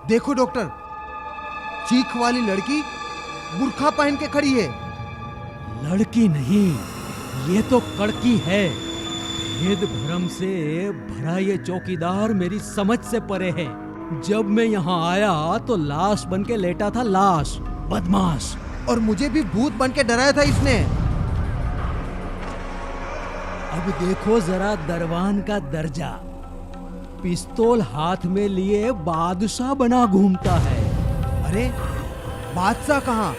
देखो डॉक्टर, चीख वाली लड़की बुर्खा पहन के खड़ी है। लड़की नहीं, ये तो कड़की है। भेद भ्रम से भरा ये चौकीदार मेरी समझ से परे है। जब मैं यहाँ आया तो लाश बन के लेटा था, लाश, बदमाश। और मुझे भी भूत बन के डराया था इसने। अब देखो जरा दरवान का दर्जा, पिस्तौल हाथ में लिए बादशाह बना घूमता है। अरे बादशाह कहाँ,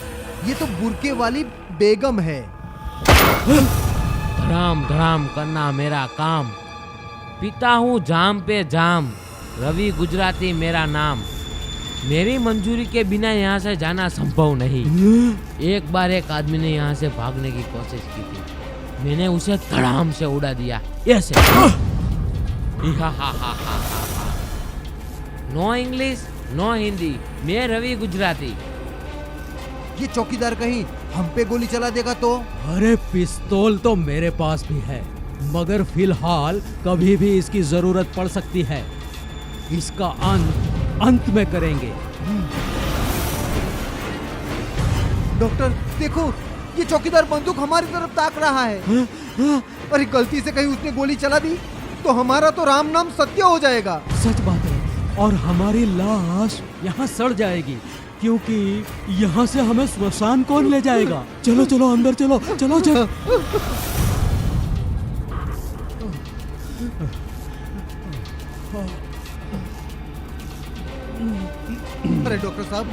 ये तो बुर्के वाली बेगम है। धड़ाम धड़ाम करना मेरा काम, पीता हूँ जाम पे जाम, रवि गुजराती मेरा नाम। मेरी मंजूरी के बिना यहाँ से जाना संभव नहीं। एक बार एक आदमी ने यहाँ से भागने की कोशिश की थी, मैंने उसे धड़ाम से उड़ा दिया ऐसे। नो इंग्लिश नो हिंदी, मैं रवि गुजराती। ये चौकीदार कहीं हम पे गोली चला देगा तो? अरे पिस्तौल तो मेरे पास भी है, मगर फिलहाल कभी भी इसकी जरूरत पड़ सकती है। इसका अंत में करेंगे। डॉक्टर देखो, ये चौकीदार बंदूक हमारी तरफ ताक रहा है। अरे गलती से कहीं उसने गोली चला दी तो हमारा तो राम नाम सत्य हो जाएगा। सच बात है, और हमारी लाश यहाँ सड़ जाएगी, क्योंकि यहाँ से हमें स्मशान कौन ले जाएगा। चलो चलो अंदर चलो, चलो चलो। अरे डॉक्टर साहब,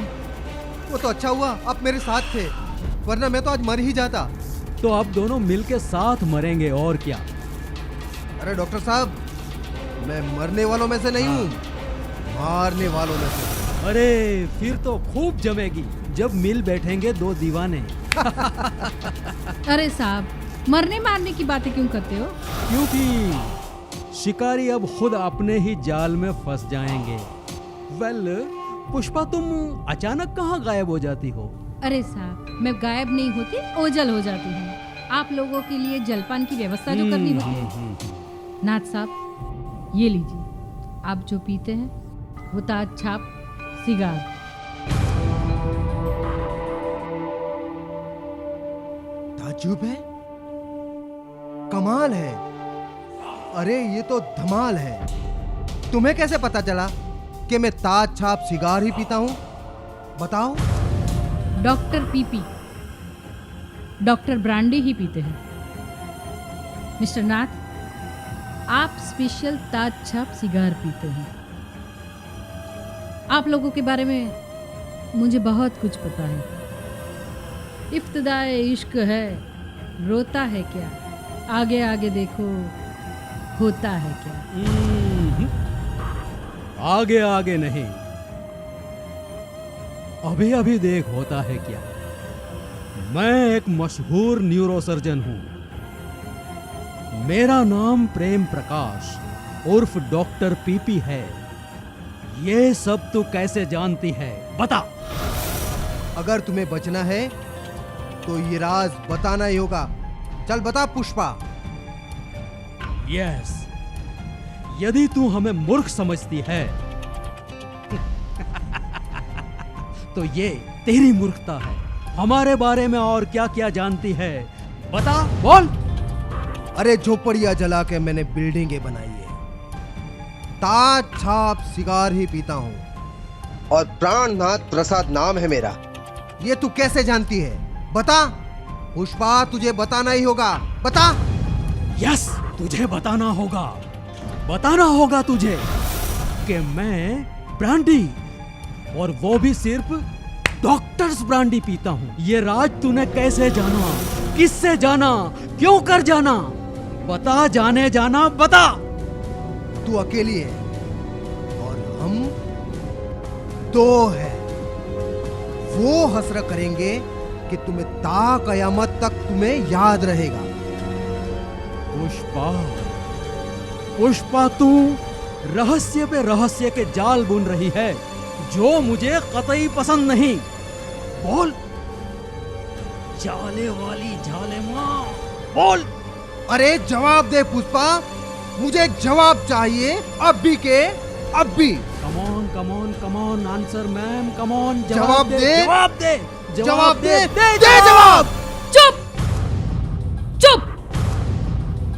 वो तो अच्छा हुआ आप मेरे साथ थे, वरना मैं तो आज मर ही जाता। तो अब दोनों मिलके साथ मरेंगे और क्या। अरे डॉक्टर साहब, मैं मरने वालों में से नहीं हूँ, मारने वालों में से। अरे फिर तो खूब जमेगी जब मिल बैठेंगे दो दीवाने। अरे साहब, मरने मारने की बातें क्यों करते हो? क्योंकि शिकारी अब खुद अपने ही जाल में फंस जाएंगे। वेल, पुष्पा तुम अचानक कहाँ गायब हो जाती हो? अरे साहब, मैं गायब नहीं होती, ओझल हो जाती हूँ। आप लोगों के लिए जलपान की व्यवस्था जो करनी होती है। नाथ साहब, ये लीजिए, आप जो पीते हैं वो ताज छाप सिगार। ताज्जुब है, कमाल है। अरे ये तो धमाल है। तुम्हें कैसे पता चला कि मैं ताज छाप सिगार ही पीता हूँ? बताओ। डॉक्टर पीपी, डॉक्टर ब्रांडी ही पीते हैं। मिस्टर नाथ, आप स्पेशल ताज छाप सिगार पीते हैं। आप लोगों के बारे में मुझे बहुत कुछ पता है। इब्तिदाए इश्क है, रोता है क्या, आगे आगे देखो होता है क्या। आगे आगे नहीं, अभी अभी देख होता है क्या। मैं एक मशहूर न्यूरोसर्जन हूं। मेरा नाम प्रेम प्रकाश उर्फ डॉक्टर पीपी है। ये सब तू कैसे जानती है, बता। अगर तुम्हें बचना है तो ये राज बताना ही होगा। चल बता पुष्पा। यस, यदि तू हमें मूर्ख समझती है तो ये तेरी मूर्खता है। हमारे बारे में और क्या क्या जानती है, बता, बोल। अरे झोपड़ियां जला के मैंने बिल्डिंगें बनाई है, ताज छाप सिगार ही पीता हूँ, और प्राणनाथ प्रसाद नाम है मेरा। ये तू कैसे जानती है, बता। पुष्पा, तुझे बताना ही होगा, बता। यस, तुझे बताना होगा तुझे कि मैं ब्रांडी, और वो भी सिर्फ डॉक्टर्स ब्रांडी पीता हूँ। ये राज तूने कैसे जाना, किससे जाना, क्यों कर जाना, बता। जाने जाना बता। तू अकेली है और हम दो हैं। वो हसरत करेंगे कि तुम्हें ता कयामत तक तुम्हें याद रहेगा। पुष्पा, तू रहस्य पे रहस्य के जाल बुन रही है जो मुझे कतई पसंद नहीं। बोल, जाले वाली झाले माँ, बोल। अरे जवाब दे पुष्पा, मुझे जवाब चाहिए अभी के अब भी come on answer ma'am, come on, जवाब दे। जवाब दे जवाब। चुप चुप,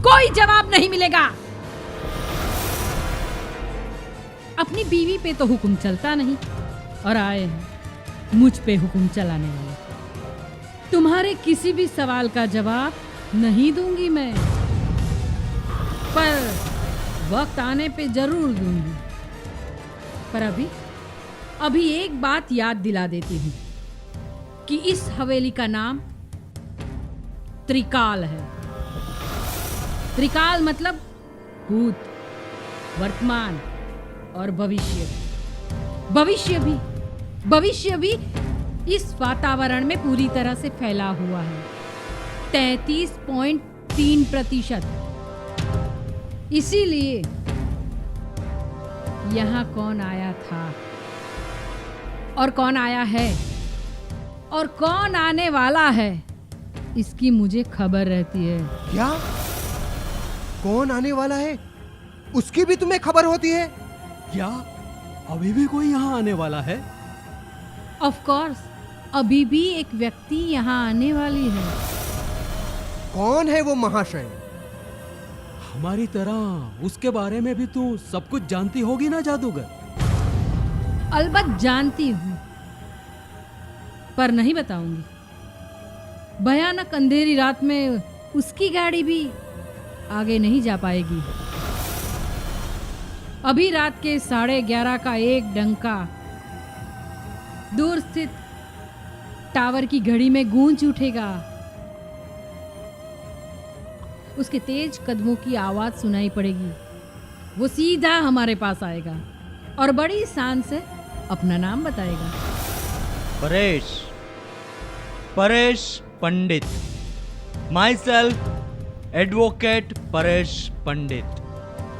कोई जवाब नहीं मिलेगा। अपनी बीवी पे तो हुक्म चलता नहीं, और आए हैं मुझ पे हुक्म चलाने वाले। तुम्हारे किसी भी सवाल का जवाब नहीं दूंगी मैं, पर वक्त आने पे जरूर दूंगी। पर अभी एक बात याद दिला देती हूँ कि इस हवेली का नाम त्रिकाल है। त्रिकाल मतलब भूत, वर्तमान और भविष्य। भविष्य भी इस वातावरण में पूरी तरह से फैला हुआ है। 33.3%। इसीलिए यहाँ कौन आया था और कौन आया है और कौन आने वाला है, इसकी मुझे खबर रहती है। क्या? कौन आने वाला है उसकी भी तुम्हें खबर होती है? क्या अभी भी कोई यहाँ आने वाला है? ऑफ कोर्स, अभी भी एक व्यक्ति यहाँ आने वाली है। कौन है वो महाशय? हमारी तरह उसके बारे में भी तू सब कुछ जानती होगी ना जादूगर? अलबत्त जानती हूँ, पर नहीं बताऊंगी। भयानक अंधेरी रात में उसकी गाड़ी भी आगे नहीं जा पाएगी। अभी रात के 11:30 का एक डंका दूर स्थित टावर की घड़ी में गूंज उठेगा। उसके तेज कदमों की आवाज सुनाई पड़ेगी। वो सीधा हमारे पास आएगा और बड़ी शान से अपना नाम बताएगा। Paresh Pandit. Myself advocate Paresh Pandit.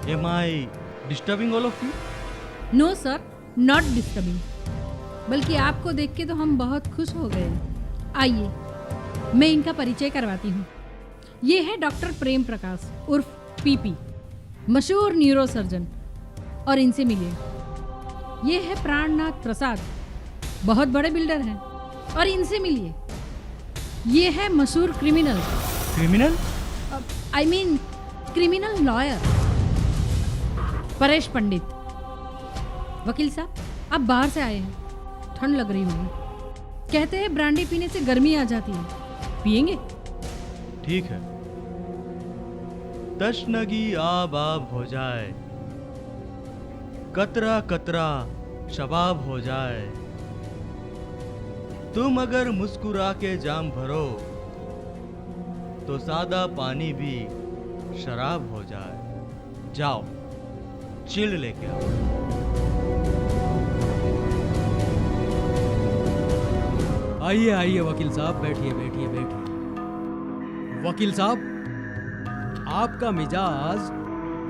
Am I disturbing all of you? No sir, not disturbing. बल्कि आपको देख के तो हम बहुत खुश हो गए। आइए, मैं इनका परिचय करवाती हूँ। ये है डॉक्टर प्रेम प्रकाश उर्फ पीपी, मशहूर न्यूरोसर्जन, और इनसे मिलिए। ये है प्राणनाथ प्रसाद, बहुत बड़े बिल्डर हैं, और इनसे मिलिए। ये है मशहूर criminal I mean criminal lawyer Paresh Pandit. वकील साहब, आप बाहर से आए हैं, ठंड लग रही होगी। कहते हैं ब्रांडी पीने से गर्मी आ जाती है, पिएंगे? ठीक है। तशनगी आब आब हो जाए, कतरा कतरा शबाब हो जाए। तुम अगर मुस्कुरा के जाम भरो तो सादा पानी भी शराब हो जाए। जाओ, चिल लेके आओ। आइए वकील साहब, बैठिए। वकील साहब, आपका मिजाज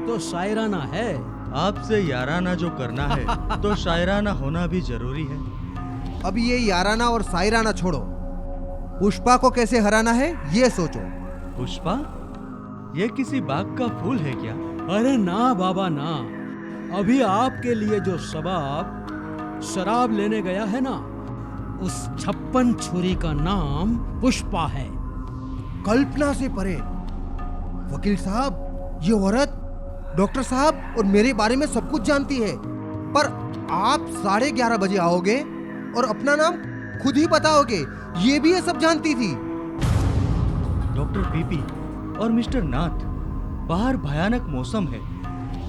तो शायराना है। आपसे याराना जो करना है तो शायराना होना भी जरूरी है। अब ये याराना और सायराना छोड़ो, पुष्पा को कैसे हराना है ये सोचो। पुष्पा? ये किसी बाग का फूल है क्या? अरे ना बाबा ना, अभी आपके लिए जो शराब लेने गया है ना, उस 56 छुरी का नाम पुष्पा है। कल्पना से परे। वकील साहब, ये औरत डॉक्टर साहब और मेरे बारे में सब कुछ जानती है, पर आप 11:30 बजे आओगे और अपना नाम खुद ही बताओगे, ये भी ये सब जानती थी। डॉक्टर पीपी और मिस्टर नाथ, बाहर भयानक मौसम है।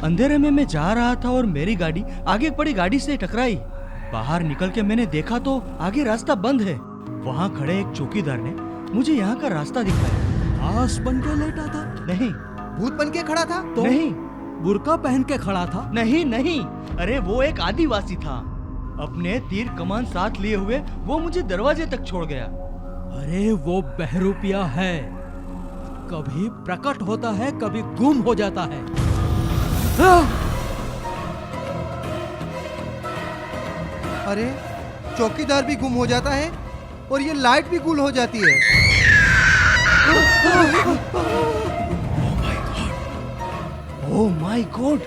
अंधेरे में मैं जा रहा था और मेरी गाड़ी आगे पड़ी गाड़ी से टकराई। बाहर निकल के मैंने देखा तो आगे रास्ता बंद है। वहाँ खड़े एक चौकीदार ने मुझे यहाँ का रास्ता दिखाया। आस बन के लेटा था? नहीं। भूत बन के खड़ा था? तो नहीं। बुर्का पहन के खड़ा था? नहीं, अरे वो एक आदिवासी था। अपने तीर कमान साथ लिए हुए वो मुझे दरवाजे तक छोड़ गया। अरे वो बहरूपिया है, कभी प्रकट होता है, कभी गुम हो जाता है। अरे चौकीदार भी गुम हो जाता है और ये लाइट भी गुल हो जाती है। ओह माय गॉड,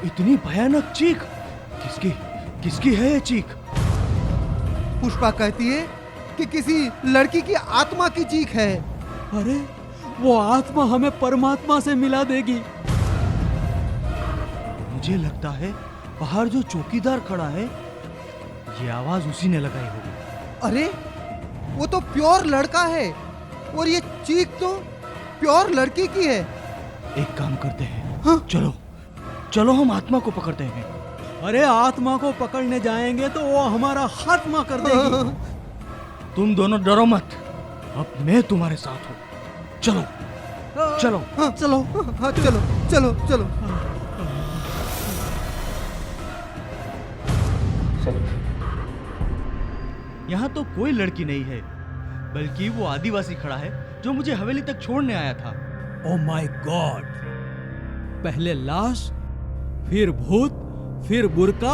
इतनी भयानक चीख! किसकी है ये चीख? पुष्पा कहती है कि किसी लड़की की आत्मा की चीख है। अरे वो आत्मा हमें परमात्मा से मिला देगी। मुझे लगता है बाहर जो चौकीदार खड़ा है, ये आवाज उसी ने लगाई होगी। अरे वो तो प्योर लड़का है और ये चीख तो प्योर लड़की की है। एक काम करते हैं, हाँ? चलो हम आत्मा को पकड़ते हैं। अरे आत्मा को पकड़ने जाएंगे तो वो हमारा खात्मा कर देगी। तुम दोनों डरो मत, अब मैं तुम्हारे साथ हूँ। चलो चलो। हाँ, चलो हाँ, चलो चलो चलो। यहाँ तो कोई लड़की नहीं है, बल्कि वो आदिवासी खड़ा है जो मुझे हवेली तक छोड़ने आया था। ओ माय गॉड, पहले लाश, फिर भूत, फिर बुर्का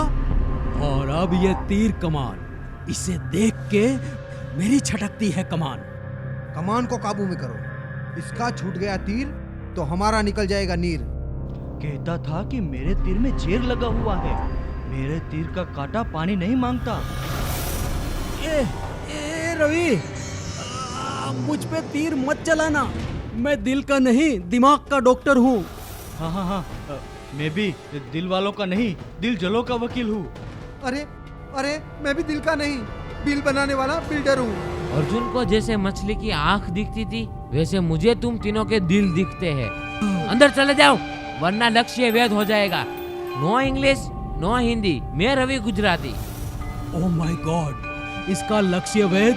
और अब ये तीर कमान। इसे देख के मेरी छटकती है कमान। कमान को काबू में करो, इसका छूट गया तीर तो हमारा निकल जाएगा नीर। कहता था कि मेरे तीर में जेर लगा हुआ है, मेरे तीर का कांटा पानी नहीं मांगता। ए रवि, मुझ पे तीर मत चलाना। मैं दिल का नहीं दिमाग का डॉक्टर हूँ। हाँ, मैं भी दिल वालों का नहीं, दिल जलों का वकील हूँ। अरे अरे मैं भी दिल का नहीं, बिल बनाने वाला बिल्डर हूँ। अर्जुन को जैसे मछली की आंख दिखती थी, वैसे मुझे तुम तीनों के दिल दिखते हैं। अंदर चले जाओ, वरना लक्ष्य वेद हो जाएगा। नो इंग्लिश, नो हिंदी, मैं Ravi Gujarati. Oh my god, इसका लक्ष्य वेद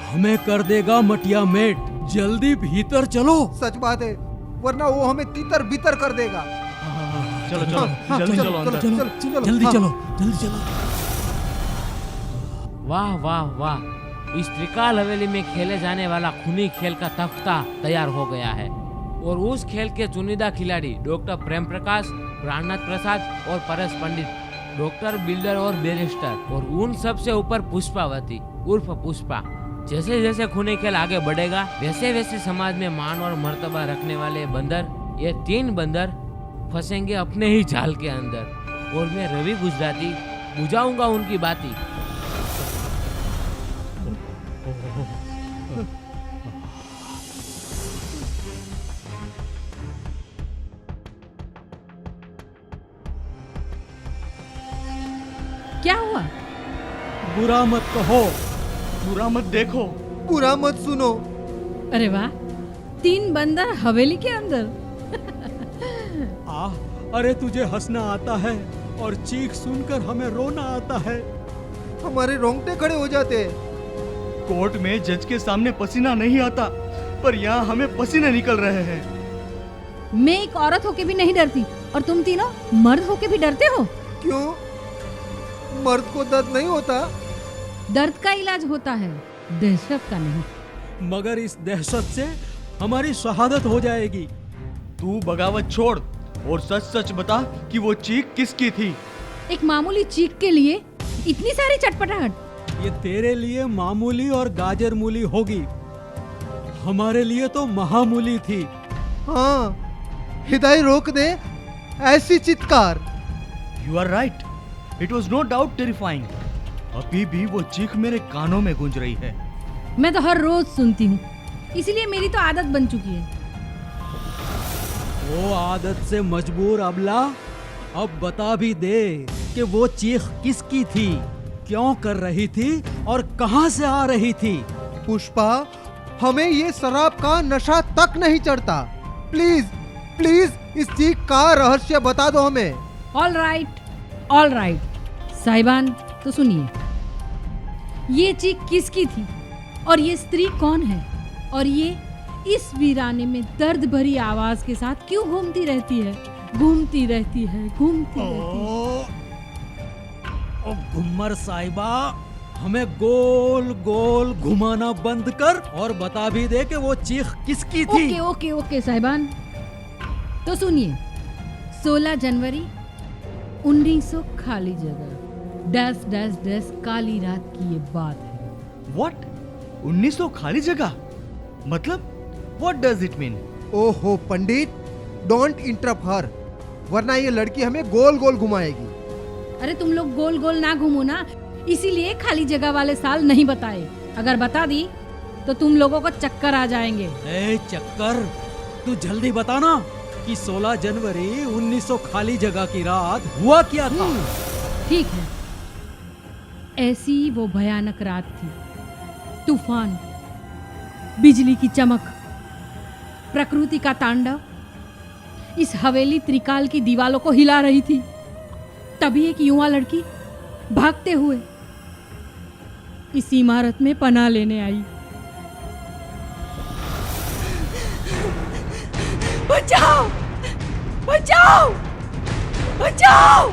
हमें कर देगा मटिया मेट। जल्दी भीतर चलो। सच बात है, वरना वो हमें तीतर भीतर कर देगा। चलो हाँ, जल्दी चलो, चलो अंदर। चलो, जल्दी हाँ। चलो, जल्दी चलो। वाह वाह वाह, इस त्रिकाल हवेली में खेले जाने वाला खूनी खेल का तख्ता तैयार हो गया है और उस खेल के चुनिंदा खिलाड़ी डॉक्टर प्रेम प्रकाश, प्राणनाथ प्रसाद और परेश पंडित, डॉक्टर, बिल्डर और बैरिस्टर, और उन सब से ऊपर पुष्पावती उर्फ पुष्पा। जैसे जैसे खूनी खेल आगे बढ़ेगा, वैसे वैसे समाज में मान और मर्तबा रखने वाले बंदर, ये 3 बंदर फंसेंगे अपने ही जाल के अंदर, और मैं रवि गुजराती बुझाऊंगा उनकी बाती। क्या हुआ? बुरा मत कहो, बुरा मत देखो, बुरा मत सुनो। अरे वाह, 3 बंदर हवेली के अंदर। अरे तुझे हंसना आता है और चीख सुनकर हमें रोना आता है। हमारे रोंगटे खड़े हो जाते हैं। कोर्ट में जज के सामने पसीना नहीं आता, पर यहाँ हमें पसीने निकल रहे हैं। मैं एक औरत होके भी नहीं डरती और तुम तीनों मर्द होके भी डरते हो। क्यों? मर्द को दर्द नहीं होता? दर्द का इलाज होता है, दहशत का नहीं। मगर इस दहशत से हमारी शहादत हो जाएगी। तू बगावत छोड़ और सच सच बता कि वो चीख किसकी थी। एक मामूली चीख के लिए इतनी सारी चटपटाहट। ये तेरे लिए मामूली और गाजर मूली होगी, हमारे लिए तो महामूली थी। हाँ, हिदाई रोक दे ऐसी चित्कार। You are right, it was no doubt terrifying. अभी भी वो चीख मेरे कानों में गूंज रही है। मैं तो हर रोज सुनती हूँ, इसीलिए मेरी तो आदत बन चुकी है। वो आदत से मजबूर अबला, अब बता भी दे कि वो चीख किसकी थी, क्यों कर रही थी और कहां से आ रही थी। पुष्पा, हमें ये शराब का नशा तक नहीं चढ़ता। प्लीज प्लीज इस चीख का रहस्य बता दो हमें। ऑल राइट साहिबान, तो सुनिए, ये चीख किसकी थी और ये स्त्री कौन है, और ये इस वीराने में दर्द भरी आवाज के साथ क्यों घूमती रहती है। ओ घुम्मर साहिबा, हमें गोल गोल घुमाना बंद कर और बता भी दे कि वो चीख किसकी थी। ओके साहिबान, तो सुनिए, 16 जनवरी 1900 खाली जगह डैश डैश डैश काली रात की ये बात है। व्हाट? 1900 खाली जगह? मतलब व्हाट डज इट मीन? ओहो पंडित, डोंट इंटरप्ट हर, वरना ये लड़की हमें गोल गोल घुमाएगी। अरे तुम लोग गोल गोल ना घूमो ना, इसीलिए खाली जगह वाले साल नहीं बताए। अगर बता दी तो तुम लोगों को चक्कर आ जाएंगे। ए चक्कर, तू जल्दी बताना कि 16 जनवरी 1900 खाली जगह की रात हुआ क्या था। ठीक है, ऐसी वो भयानक रात थी। तूफान, बिजली की चमक, प्रकृति का तांडव इस हवेली त्रिकाल की दीवालों को हिला रही थी। तभी एक युवा लड़की भागते हुए इस इमारत में पनाह लेने आई। बचाओ! बचाओ! बचाओ!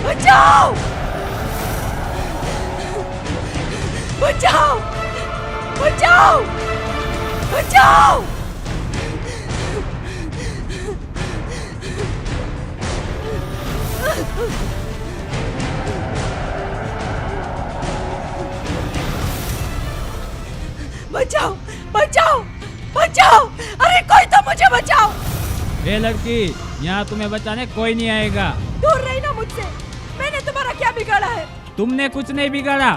बचाओ! बचाओ! बचाओ! बचाओ! बचाओ! बचाओ! बचाओ! अरे कोई तो मुझे बचाओ! ए लड़की, यहाँ तुम्हें बचाने कोई नहीं आएगा। दूर रही ना मुझसे। मैंने तुम्हारा क्या बिगाड़ा है? तुमने कुछ नहीं बिगाड़ा,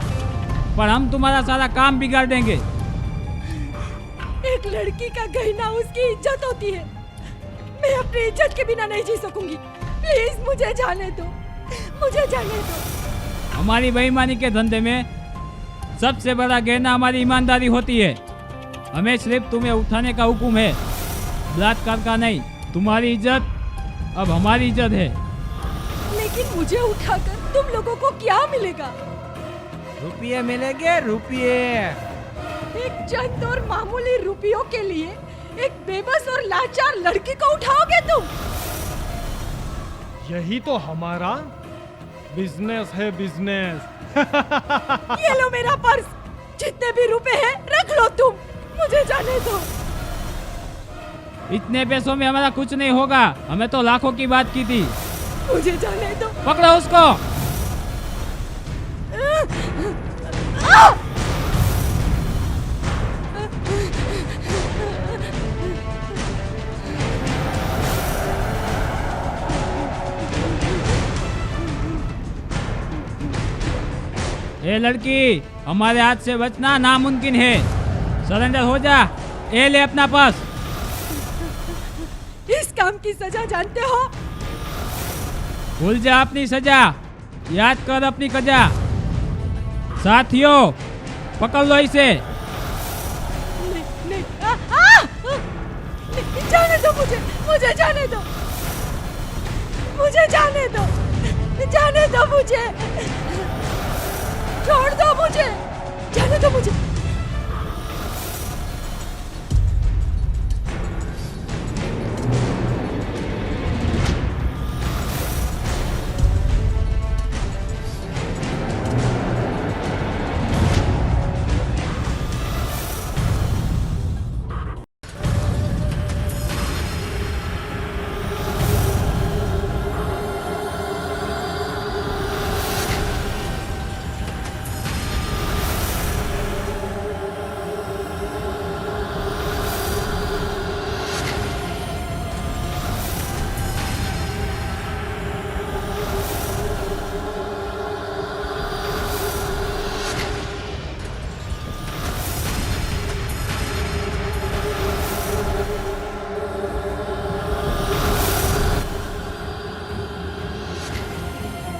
पर हम तुम्हारा सारा काम बिगाड़ देंगे। एक लड़की का गहना उसकी इज्जत होती है। मैं अपनी इज्जत के बिना नहीं जी सकूंगी। प्लीज मुझे जाने दो, मुझे जाने दो। हमारी बेईमानी के धंधे में सबसे बड़ा गहना हमारी ईमानदारी होती है। हमें सिर्फ तुम्हें उठाने का हुक्म है, बलात्कार का नहीं। तुम्हारी इज्जत अब हमारी इज्जत है। लेकिन मुझे उठाकर तुम लोगों को क्या मिलेगा? रुपये मिलेंगे, रुपये। एक चंद और मामूली रुपयों के लिए एक बेबस और लाचार लड़की को उठाओगे तुम? यही तो हमारा बिजनेस है, बिजनेस। ये लो मेरा पर्स, जितने भी रुपए हैं रख लो तुम, मुझे जाने दो। इतने पैसों में हमारा कुछ नहीं होगा, हमें तो लाखों की बात की थी। मुझे जाने दो। पकड़ो उसको। ए लड़की, हमारे हाथ से बचना नामुमकिन है। सरेंडर हो जा। ए ले अपना पर्स। इस काम की सजा जानते हो? भूल जा अपनी सजा, याद कर अपनी कजा। साथियों, पकड़ लो इसे। नहीं, नहीं, नहीं, जाने दो मुझे, मुझे जाने दो, मुझे जाने दो, जाने दो मुझे, छोड़ दो मुझे, जाने दो मुझे।